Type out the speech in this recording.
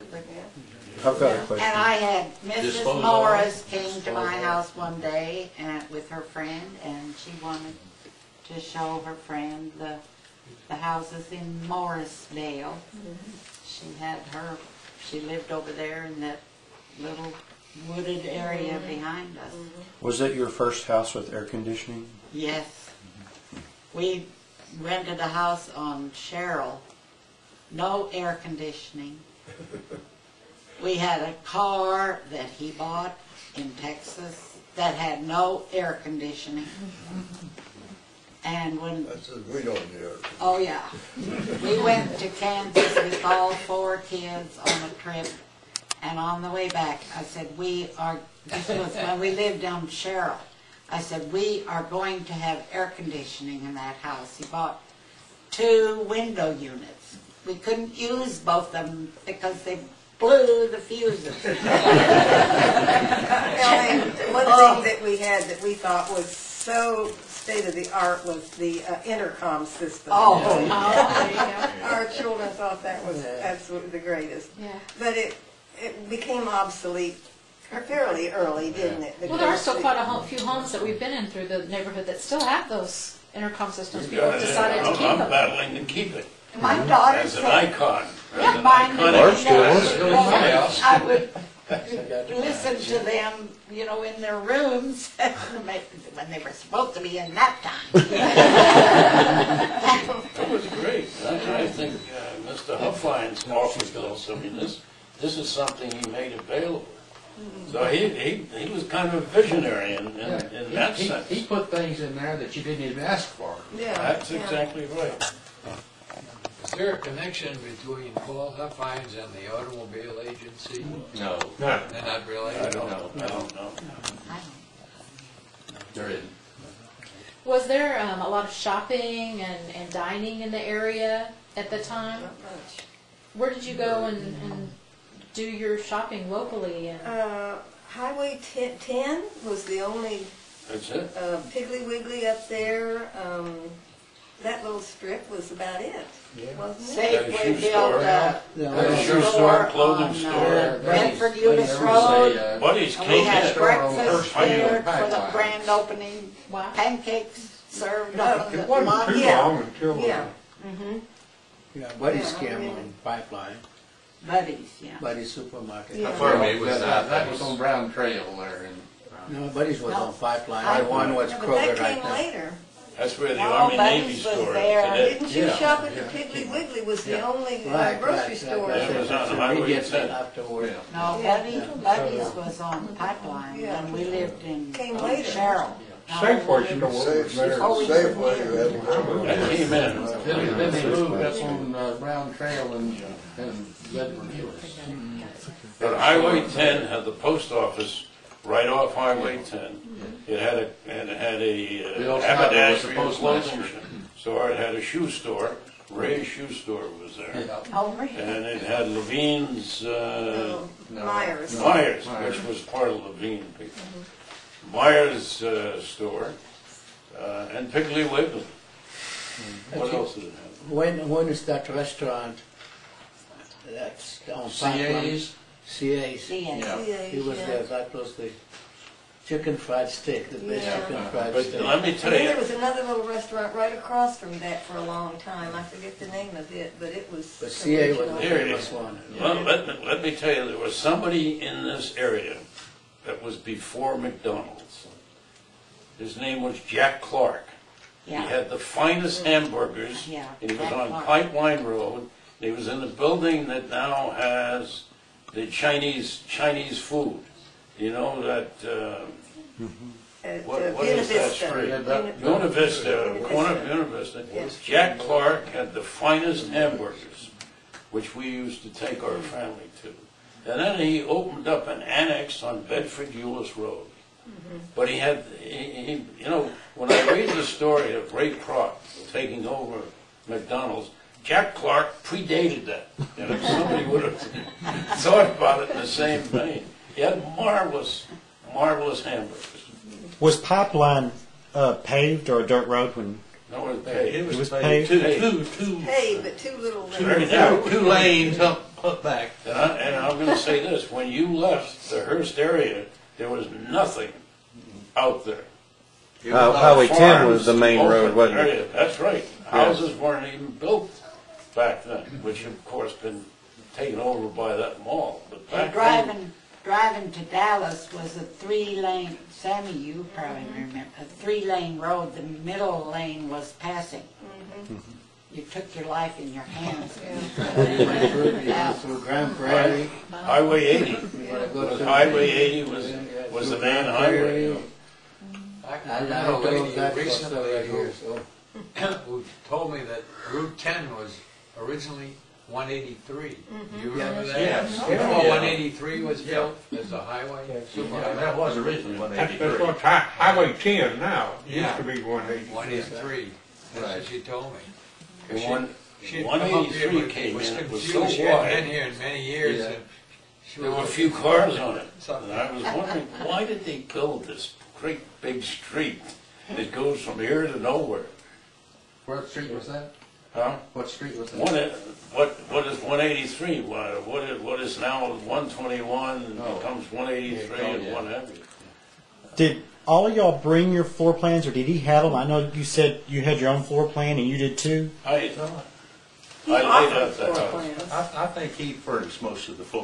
I've got a question. And I had Mrs. Morris came to my house one day and with her friend, and she wanted to show her friend the houses in Morrisdale. She lived over there in that little wooded area behind us. Was that your first house with air conditioning? Yes. We rented a house on Sherrill. No air conditioning. We had a car that he bought in Texas that had no air conditioning. And when... we don't do it. Oh yeah. We went to Kansas with all 4 kids on a trip. And on the way back, I said, this was when we lived on Sherrill. I said, we are going to have air conditioning in that house. He bought 2 window units. We couldn't use both of them because they blew the fuses. One thing that we had that we thought was so state-of-the-art was the intercom system. Oh, Our children thought that was absolutely the greatest. Yeah. But it became obsolete fairly early, didn't it? Well, there are still quite a few homes that we've been in through the neighborhood that still have those intercom systems. People have decided to keep them. I'm battling to keep it. my daughter as an said, icon. yeah, mine Large I would listen to them, you know, in their rooms when they were supposed to be in that time. That was great. I think Mr. Huffline's office also, I mean, this is something he made available. So he was kind of a visionary in that sense. He put things in there that you didn't even ask for. Yeah, That's exactly right. Is there a connection between Paul Huffines and the automobile agency? No. They're not really? I don't know. There isn't. Was there a lot of shopping and dining in the area at the time? not much. Where did you go and do your shopping locally? And Highway 10 was the only That's it. Piggly Wiggly up there. That little strip was about it, wasn't it? Safeway built a Shoe store, clothing on store. Bedford Eunice Road. Buddy's And we came had in. breakfast there for the pipeline. grand opening. wow. Pancakes served up in It the wasn't lot. too Yeah. long until Yeah. Yeah, Buddy's Yeah, came I mean- on Pipeline, Buddies, yeah. Buddy's Supermarket. Yeah. For me, that was on Brown Trail there. No, Buddy's was No. on Pipeline. I- The one was Yeah, but Kroger that right came now. later. That's where the No, Army Navy Buddy's was store is there. today. Didn't you Yeah. shop at the Piggly Wiggly? Was the only grocery store. That was on Highway Immediately 10. afterward. No, Yeah. Buddy's was on Pipeline, Yeah. and we lived in Came later. Sherrill. Safeway store was there. Oh, we- Safeway, you had to go. That came in. Then they moved up on Brown Trail and Bedford Eunice. But Highway 10 had the post office right off Highway 10. It had a The old haberdashery shop and was the clothing store. It had a shoe store. Ray's shoe store was there. Oh, really? And it had Levine's Myers. Myers, which was part of Levine people. Myers store and Piggly Wiggly. What else did it have? When is that restaurant that's on Pipeline? CA's. Yeah. He was there, that was the chicken fried steak, the best Yeah. chicken fried But steak. let me And tell then there you, was another little restaurant right across from that for a long time. I forget the name of it, but it was But CA was the original. Here it famous is. one. let me tell you, there was somebody in this area that was before McDonald's. His name was Jack Clark. He Yeah. had the finest hamburgers. Yeah, And he was Jack on Clark. Pipeline Road. He was in the building that now has the Chinese food. You know that, At what Buena is that Vista. street? Buena- Buena Vista, Buena corner of Vista. Buena Vista. Yes. Jack Clark had the finest hamburgers, which we used to take our family to. And then he opened up an annex on Bedford Eunice Road. But he had, you know, when I read the story of Ray Kroc taking over McDonald's, Jack Clark predated that. You know, somebody would have thought about it in the same vein. He had marvelous hamburgers. Was Pipeline paved or a dirt road when No one paid. it was paved? Two Hey, but two little Very rooms. narrow. lanes up back. And I'm gonna say this, when you left the Hearst area, there was nothing out there. Highway 10 was the main Farms, road, open wasn't it? area. That's right. Houses weren't even built back then, which of course been taken over by that mall. But And back then, driving to Dallas was a 3-lane, Sammy, you probably remember, a 3-lane road. The middle lane was passing. You took your life in your hands. So Grand Prairie. Highway 80. Highway 80 was the main highway. I know a lady recently who told me that Route 10 was originally 183. Do you remember that? Yes. Before 183 was built as a highway? That was originally That's what's Highway 10 now. It used to be 180. 183. That's what she told me. The one- She had come up here, 183 but came was in, it was so confused. She hadn't wide. been here in many years. Yeah. And she There was were a few cars on it. And I was wondering, why did they build this great big street that goes from here to nowhere? What street was that? Huh? What street was that? What is 183? What is now 121 becomes 183 and what have you? Did all of y'all bring your floor plans, or did he have them? I know you said you had your own floor plan, and you did too. I He laid offered out the floor house. plans. I think he furnished most of the floor